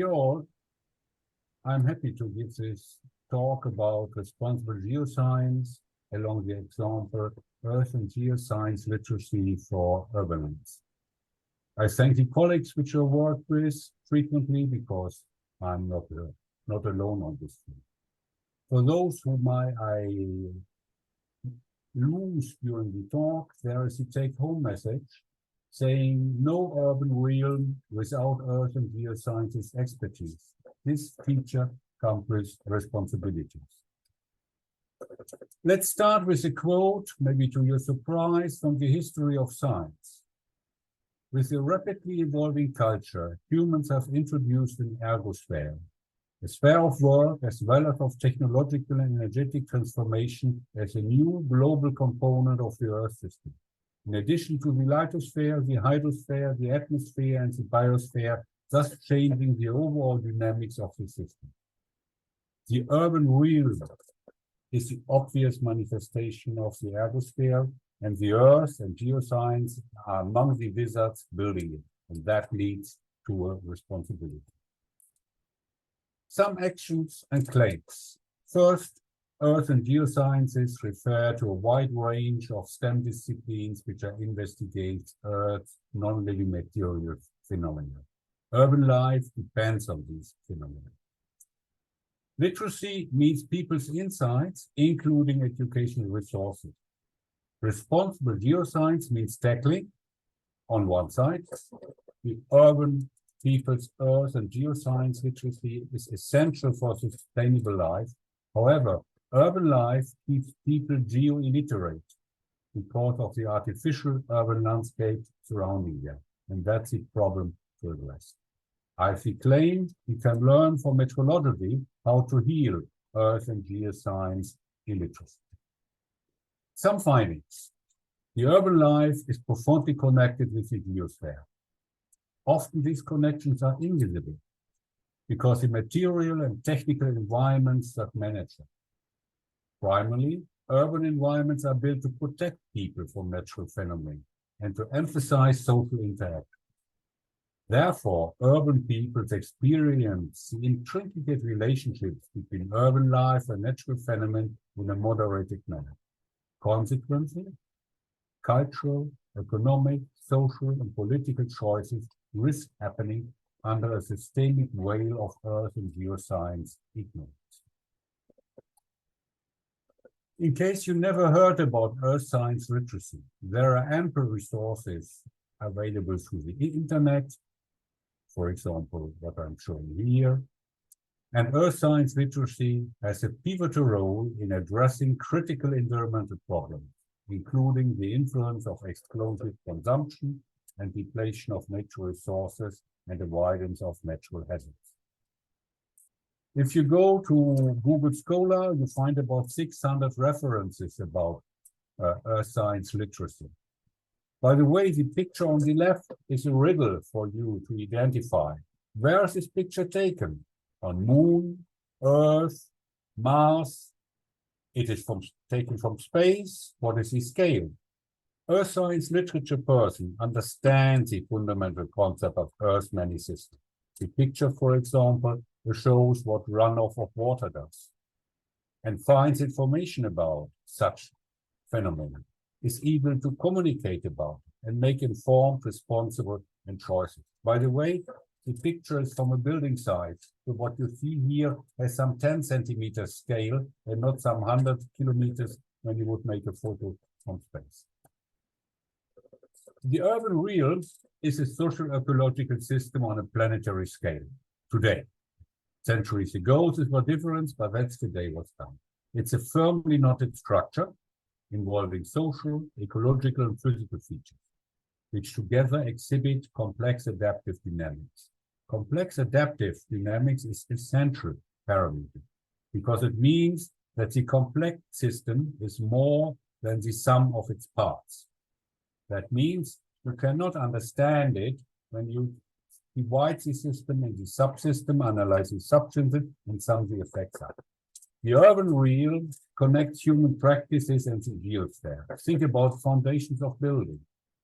All, I'm happy to give this talk about responsible geoscience along the example Earth and Geoscience literacy for Urbanites. I thank the colleagues which I work with frequently because I'm not alone on this thing. For those whom I lose during the talk, there is a take-home message saying no urban realm without Earth and Geosciences expertise. This feature comes with responsibilities. Let's start with a quote, maybe to your surprise, from the history of science. With a rapidly evolving culture, humans have introduced an ergosphere, a sphere of work as well as of technological and energetic transformation as a new global component of the Earth system. In addition to the lithosphere, the hydrosphere, the atmosphere, and the biosphere, thus changing the overall dynamics of the system. The urban realm is the obvious manifestation of the ergosphere, and the Earth and geoscience are among the wizards building it, and that leads to a responsibility. Some actions and claims. First, Earth and Geosciences refer to a wide range of STEM disciplines which investigate Earth's non-living material phenomena. Urban life depends on these phenomena. Literacy means people's insights, including educational resources. Responsible geoscience means tackling, on one side, the urban people's Earth and Geoscience literacy is essential for sustainable life. However, urban life keeps people geo-illiterate because of the artificial urban landscape surrounding them, and that's the problem to address. I've claimed we can learn from meteorology how to heal Earth and Geoscience illiteracy. Some findings. The urban life is profoundly connected with the geosphere. Often these connections are invisible because the material and technical environments that manage them. Primarily, urban environments are built to protect people from natural phenomena and to emphasize social interaction. Therefore, urban peoples experience the intricate relationships between urban life and natural phenomena in a moderated manner. Consequently, cultural, economic, social, and political choices risk happening under a systemic veil of Earth and Geoscience ignorance. In case you never heard about Earth science literacy, there are ample resources available through the internet, for example, what I'm showing here. And Earth science literacy has a pivotal role in addressing critical environmental problems, including the influence of explosive consumption and depletion of natural resources and avoidance of natural hazards. If you go to Google Scholar, you find about 600 references about Earth science literacy. By the way, the picture on the left is a riddle for you to identify. Where is this picture taken? On Moon, Earth, Mars? It is taken from space. What is the scale? Earth science literature person understands the fundamental concept of Earth's many systems. The picture, for example, shows what runoff of water does and finds information about such phenomena, is able to communicate about and make informed, responsible, and choices. By the way, the picture is from a building site. So what you see here has some 10 centimeters scale and not some 100 kilometers when you would make a photo from space. The urban realm is a social-ecological system on a planetary scale today. Centuries ago, this was different, but that's today what's done. It's a firmly knotted structure involving social, ecological, and physical features, which together exhibit complex adaptive dynamics. Complex adaptive dynamics is essential parameter because it means that the complex system is more than the sum of its parts. That means you cannot understand it when you divide the system into subsystem, analyze the subsystem, and sum the effects up. The urban realm connects human practices and the geosphere. Think about foundations of buildings.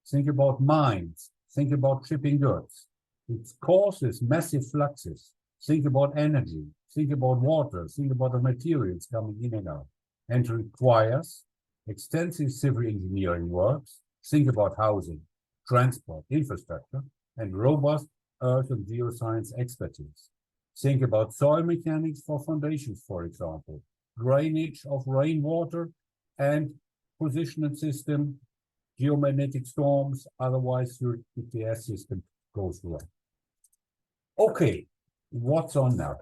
Think about mines. Think about shipping goods. It causes massive fluxes think about energy, think about water, think about the materials coming in and out. And requires extensive civil engineering works, think about housing, transport, infrastructure, and robust earth and geoscience expertise. Think about soil mechanics for foundations, for example, drainage of rainwater and positioning system, geomagnetic storms, otherwise your GPS system goes wrong. Okay, what's on now?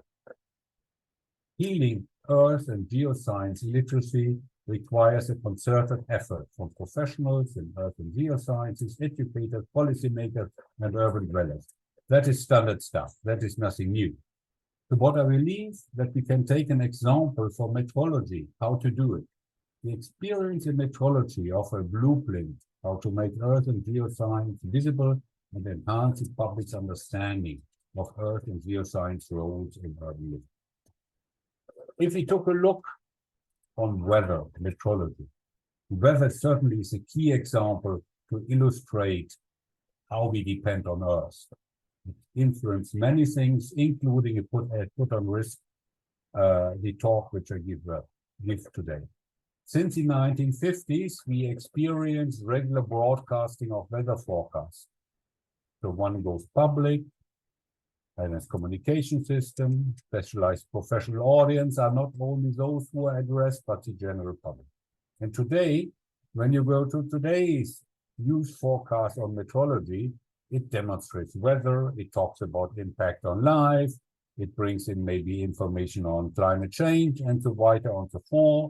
Healing earth and geoscience literacy requires a concerted effort from professionals in earth and geosciences, educators, policymakers, and urban dwellers. That is standard stuff. That is nothing new. So what I believe that we can take an example for meteorology, how to do it. The experience in meteorology offer a blueprint how to make earth and geoscience visible and enhance the public's understanding of earth and geoscience roles in urban living. If we took a look on weather meteorology, weather certainly is a key example to illustrate how we depend on Earth. It influences many things, including it put on risk the talk which I give today. Since the 1950s, we experienced regular broadcasting of weather forecasts. So one goes public, and its communication system, specialized professional audience are not only those who are addressed, but the general public. And today, when you go to today's news forecast on meteorology, it demonstrates weather, it talks about impact on life, it brings in maybe information on climate change and so weiter and so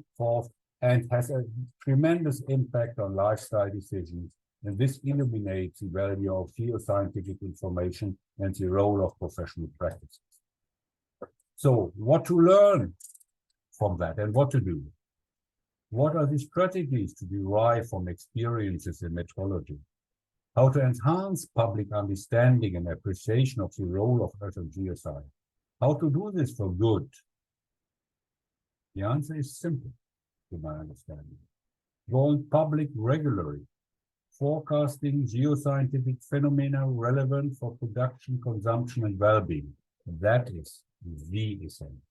forth, and has a tremendous impact on lifestyle decisions. And this illuminates the value of geoscientific information and the role of professional practices. So what to learn from that and what to do? What are the strategies to derive from experiences in meteorology? How to enhance public understanding and appreciation of the role of earth and geoscience? How to do this for good? The answer is simple, to my understanding. Going public regularly, forecasting geoscientific phenomena relevant for production, consumption, and well-being. That is the essence.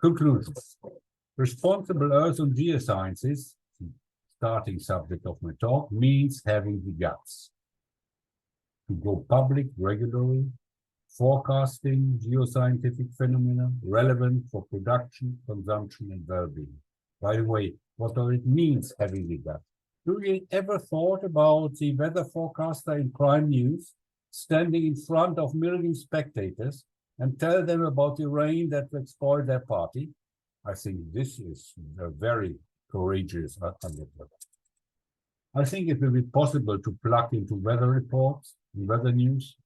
Conclusions. Responsible earth and geosciences, starting subject of my talk, means having the guts to go public regularly, forecasting geoscientific phenomena relevant for production, consumption, and well-being. By the way, what does it mean having the guts? Do you ever thought about the weather forecaster in prime news standing in front of million spectators and tell them about the rain that will spoil their party? I think this is a very courageous undertaking. I think it will be possible to plug into weather reports and weather news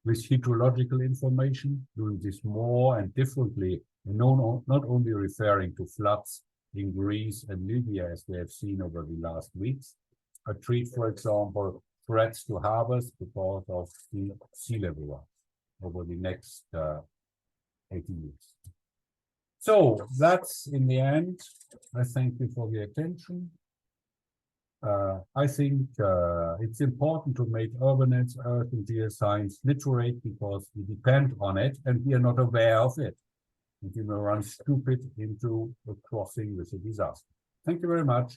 with meteorological information, doing this more and differently, and not only referring to floods in Greece and Libya, as we have seen over the last weeks. I treat, for example, threats to harbors because of the sea level rise over the next 80 years. So that's in the end. I thank you for the attention. I think it's important to make Urbanites, earth and geoscience literate because we depend on it and we are not aware of it. And you may run stupid into a crossing with a disaster. Thank you very much.